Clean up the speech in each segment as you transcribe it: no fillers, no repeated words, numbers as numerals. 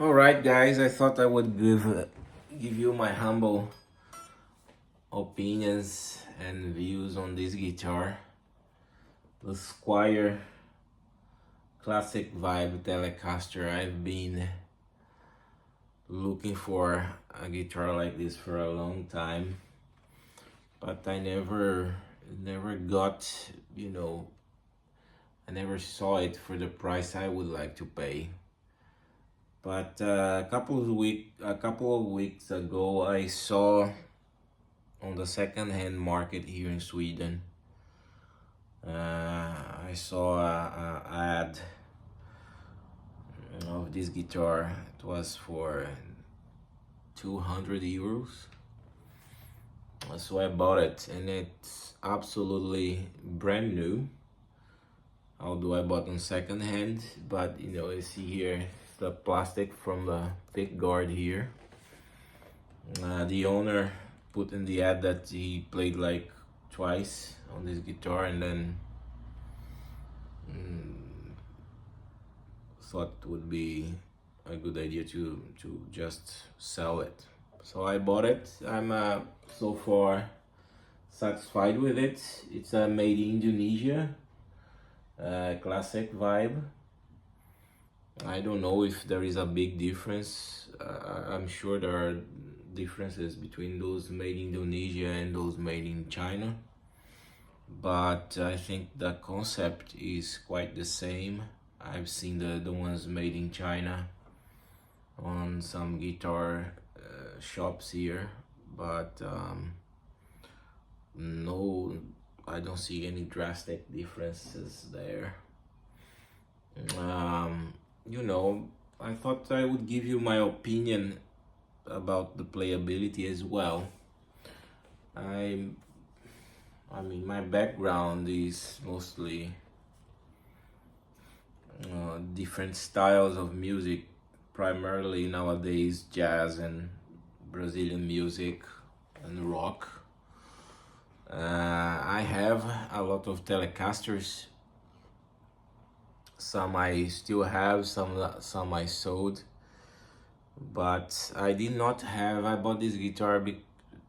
All right, guys. I thought I would give you my humble opinions and views on this guitar, the Squier Classic Vibe Telecaster. I've been looking for a guitar like this for a long time, but I never got, I never saw it for the price I would like to pay. But a couple of weeks ago, I saw on the second-hand market here in Sweden. I saw a ad of this guitar. It was for 200 euros. So I bought it, and it's absolutely brand new. Although I bought on second hand, but you see here the plastic from the pick guard here. The owner put in the ad that he played like twice on this guitar, and then thought it would be a good idea to just sell it. So I bought it. I'm so far satisfied with it. It's made in Indonesia, classic vibe. I don't know if there is a big difference. I'm sure there are differences between those made in Indonesia and those made in China, but I think the concept is quite the same. I've seen the ones made in China on some guitar shops here, but no, I don't see any drastic differences there. I thought I would give you my opinion about the playability as well. I mean, my background is mostly different styles of music, primarily nowadays jazz and Brazilian music and rock. I have a lot of Telecasters. Some I still have, some I sold, but I did not have. I bought this guitar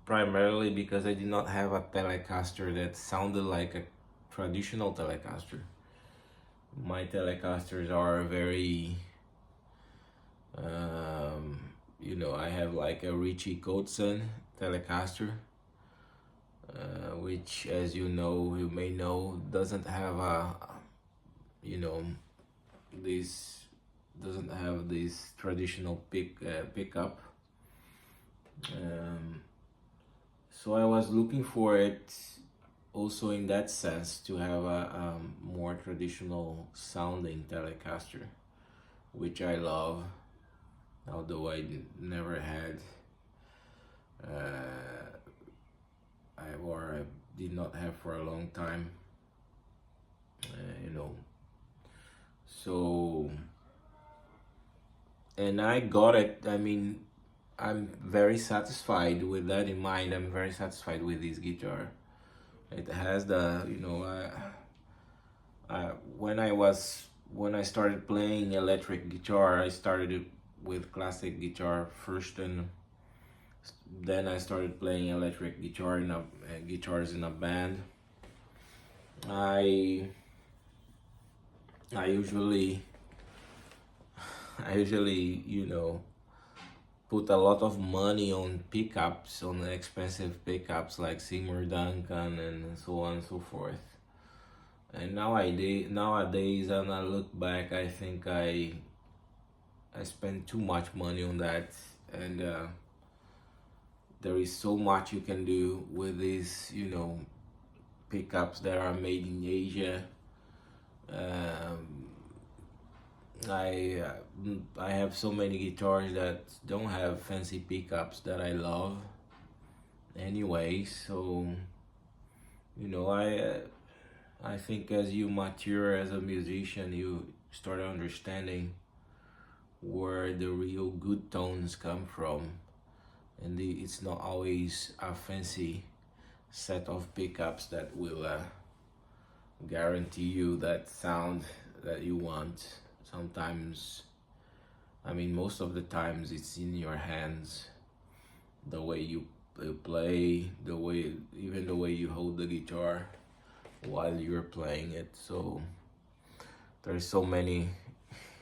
primarily because I did not have a Telecaster that sounded like a traditional Telecaster. My Telecasters are very, I have like a Richie Kotzen Telecaster, which, as you may know, doesn't have this doesn't have this traditional pickup. So I was looking for it also in that sense, to have a more traditional sounding Telecaster, which I love, although I never had I did not have for a long time, so, and I got it. I mean, I'm very satisfied with that in mind. I'm very satisfied with this guitar. It has the, when I started playing electric guitar, I started with classic guitar first, and then I started playing electric guitar guitars in a band. I usually put a lot of money on pickups, on expensive pickups like Seymour Duncan and so on and so forth. And nowadays, when I look back, I think I spend too much money on that, and there is so much you can do with these, pickups that are made in Asia. I have so many guitars that don't have fancy pickups that I love anyway. So I think as you mature as a musician, you start understanding where the real good tones come from, and it's not always a fancy set of pickups that will guarantee you that sound that you want. Sometimes I mean, most of the times it's in your hands, the way you play, the way, even the way you hold the guitar while you're playing it. So there's so many,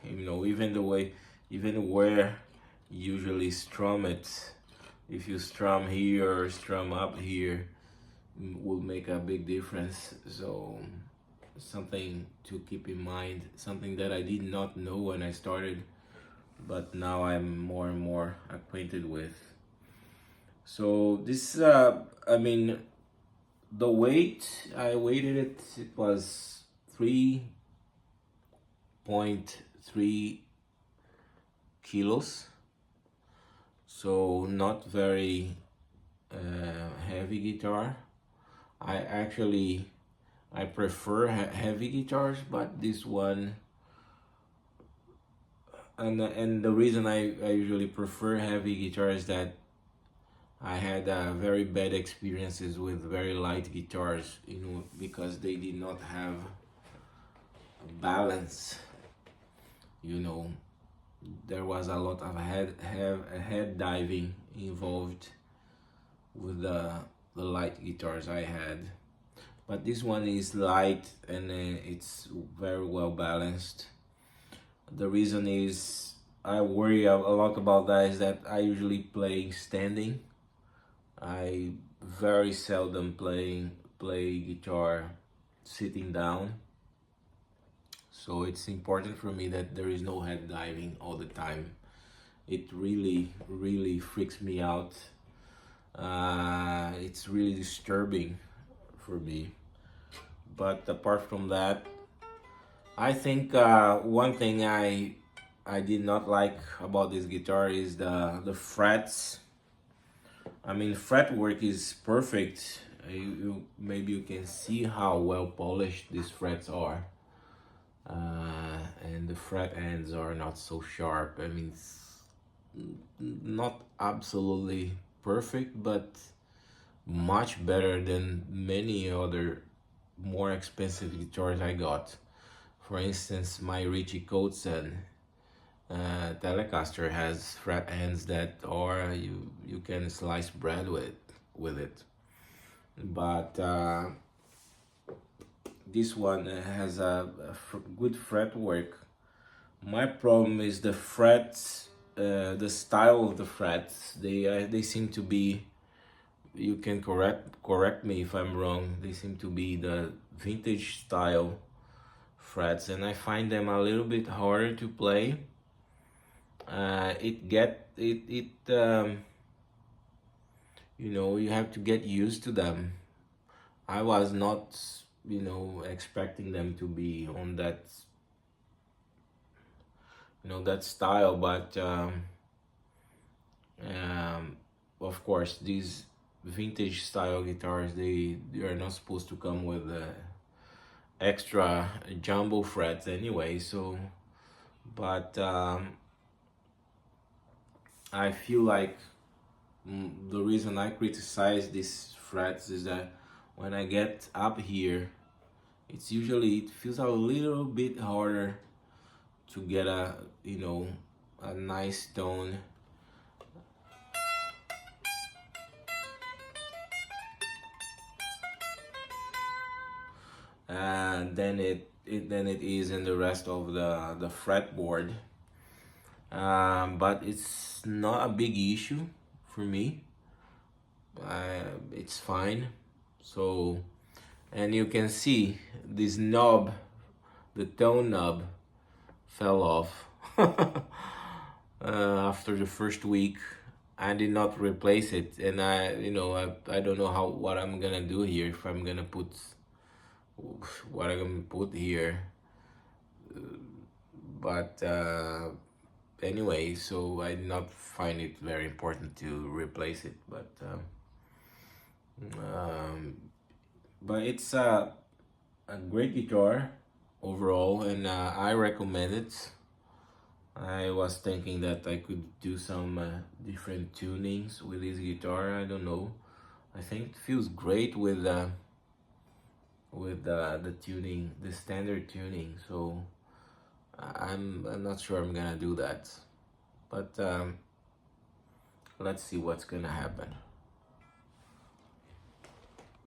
even the way, even where you usually strum it. If you strum here or strum up here, will make a big difference. So something to keep in mind, something that I did not know when I started, but now I'm more and more acquainted with. So this, I mean, the weight, I weighted it, it was 3.3 kilos. So not very heavy guitar. I prefer heavy guitars, but this one, and the reason I usually prefer heavy guitar is that I had very bad experiences with very light guitars, because they did not have balance. There was a lot of head diving involved with the light guitars I had. But this one is light and it's very well balanced. The reason is I worry a lot about that is that I usually play standing. I very seldom play guitar sitting down. So it's important for me that there is no head diving all the time. It really, really freaks me out. It's really disturbing for me. But apart from that, I think one thing I did not like about this guitar is the frets. I mean, fretwork is perfect. Maybe you can see how well polished these frets are. And the fret ends are not so sharp. I mean, it's not absolutely perfect, but much better than many other more expensive guitars I got. For instance, my Richie Kotzen Telecaster has fret ends that are you can slice bread with it, but this one has a good fretwork. My problem is the frets, the style of the frets. They seem to be. You can correct me if I'm wrong. They seem to be the vintage style frets, and I find them a little bit harder to play. You have to get used to them. I was not, expecting them to be on that, that style, but of course, these vintage style guitars, they are not supposed to come with extra jumbo frets anyway. So, but I feel like the reason I criticize these frets is that when I get up here, it feels a little bit harder to get a nice tone. And then it is in the rest of the fretboard. But it's not a big issue for me. It's fine. So, and you can see this knob, the tone knob, fell off after the first week. I did not replace it, and I don't know what I'm gonna do here, if I'm gonna put what I'm gonna put here. But anyway, so I did not find it very important to replace it, but it's a great guitar overall, and I recommend it. I was thinking that I could do some different tunings with this guitar. I don't know. I think it feels great with the tuning, the standard tuning. So I'm not sure I'm gonna do that. But let's see what's gonna happen.